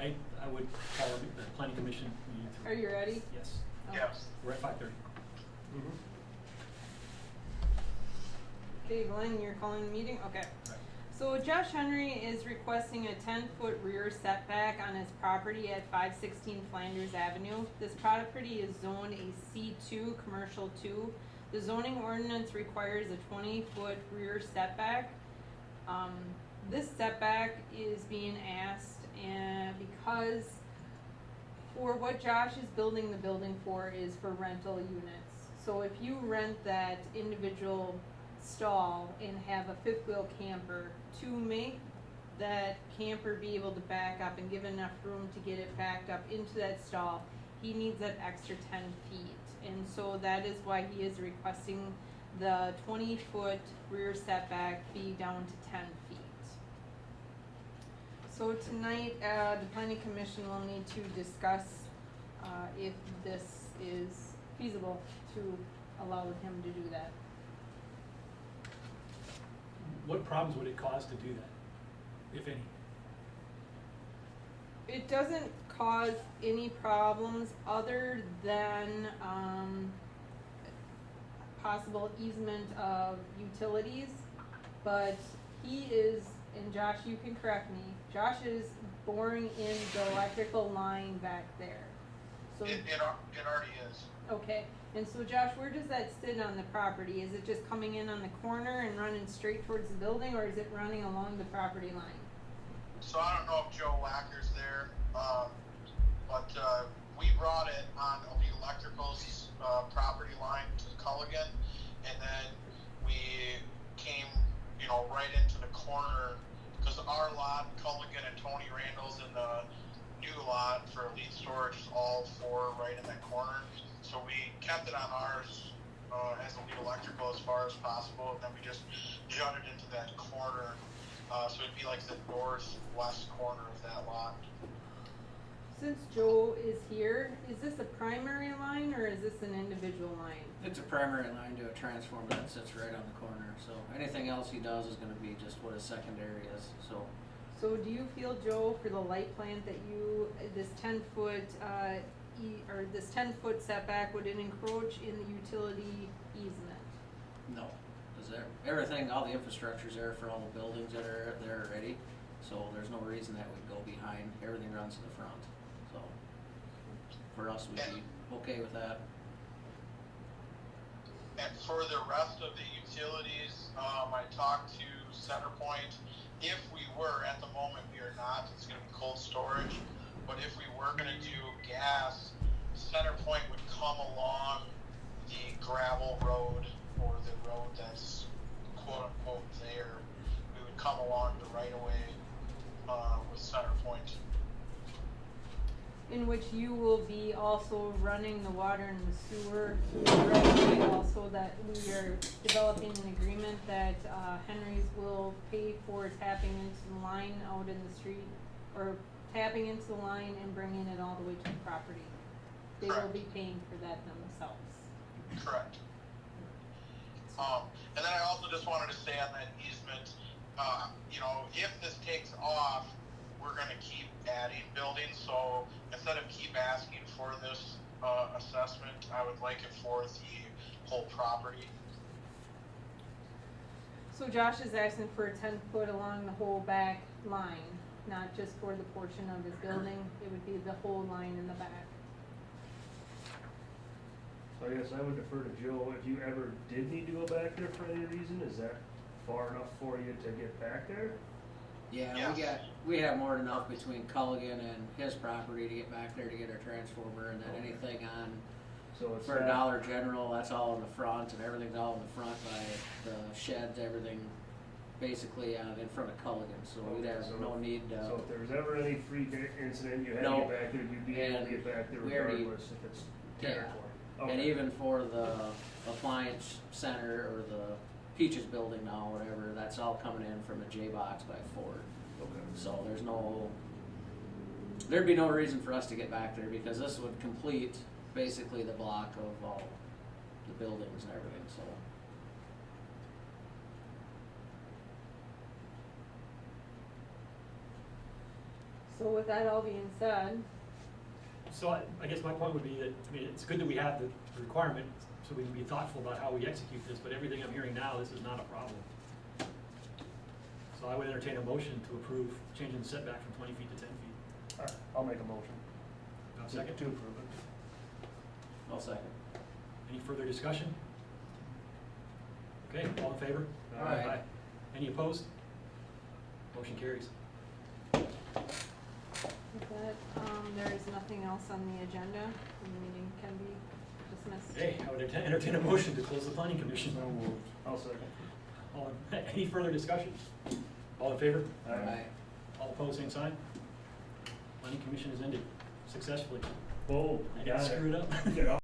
I would call the planning commission meeting. Are you ready? Yes. Oh. Yes. We're at 5:30. Okay, Glenn, you're calling the meeting? Okay. Right. So Josh Henry is requesting a 10-foot rear setback on his property at 516 Flanders Avenue. This property is zoned a C2, commercial 2. The zoning ordinance requires a 20-foot rear setback. This setback is being asked and because for what Josh is building the building for is for rental units. So if you rent that individual stall and have a fifth wheel camper, to make that camper be able to back up and give enough room to get it backed up into that stall, he needs that extra 10 feet. And so that is why he is requesting the 20-foot rear setback be down to 10 feet. So tonight, the planning commission will need to discuss if this is feasible to allow him to do that. What problems would it cause to do that, if any? It doesn't cause any problems other than possible easement of utilities, but he is, and Josh, you can correct me, Josh is boring in the electrical line back there. So It already is. okay, and so Josh, where does that sit on the property? Is it just coming in on the corner and running straight towards the building, or is it running along the property line? So I don't know if Joe Wacker's there, but we brought it on the electrical's property line to Culligan, and then we came, right into the corner, because our lot, Culligan and Tony Randall's, and the new lot for Elite Storage is all four right in that corner. So we kept it on ours as Elite Electrical as far as possible, and then we just jutted into that corner. So it'd be like the northwest corner of that lot. Since Joe is here, is this a primary line or is this an individual line? It's a primary line to a transformer that sits right on the corner, so anything else he does is gonna be just what his secondary is, so. So do you feel, Joe, for the light plant that this 10-foot, or this 10-foot setback, would it encroach in the utility easement? No, cause everything, all the infrastructure's there for all the buildings that are there already, so there's no reason that would go behind, everything runs to the front, so. For us, we'd be okay with that. And for the rest of the utilities, I talked to CenterPoint. If we were, at the moment we are not, it's going to be cold storage, but if we were going to do gas, CenterPoint would come along the gravel road, or the road that's quote unquote there. We would come along the right of way with CenterPoint. In which you will be also running the water and the sewer through the right of way, also that we are developing an agreement that Henry's will pay for tapping into the line out in the street, or tapping into the line and bringing it all the way to the property. They will Correct. be paying for that themselves. Correct. And then I also just wanted to say on that easement, if this takes off, we're going to keep adding buildings. So instead of keep asking for this assessment, I would like it for the whole property. So Josh is asking for a 10-foot along the whole back line, not just for the portion of his building, it would be the whole line in the back. So I guess I would defer to Joe, if you ever did need to go back there for any reason, is that far enough for you to get back there? Yeah, Yes. we have more than enough between Culligan and his property to get back there to get our transformer, and then anything on, So it's for not, Dollar General, that's all in the front, and everything's all in the front by the sheds, everything basically in front of Culligan, so we'd have Okay, so- no need to. so if there was ever any freak incident you had No. to get back there, you'd be able And to get back there we already- regardless if it's Yeah. territory. And Okay. even for the appliance center or the Peaches building now, whatever, that's all coming in from a J-Box by Ford. Okay. So there'd be no reason for us to get back there because this would complete basically the block of all the buildings and everything, so. So with that all being said, So I guess my point would be that, I mean, it's good that we have the requirement, so we can be thoughtful about how we execute this, but everything I'm hearing now, this is not a problem. So I would entertain a motion to approve changing the setback from 20 feet to 10 feet. Alright, I'll make a motion. Now, second, To approve it. I'll second. any further discussion? Okay, all in favor? Aye. Any opposed? Motion carries. with that, there is nothing else on the agenda, the meeting can be dismissed. Okay, I would entertain a motion to close the planning commission. So moved. I'll second. Any further discussion? All in favor? Aye. All opposed, same sign? Planning commission is ended successfully. Whoa, I you didn't got it. screw it up. Get off.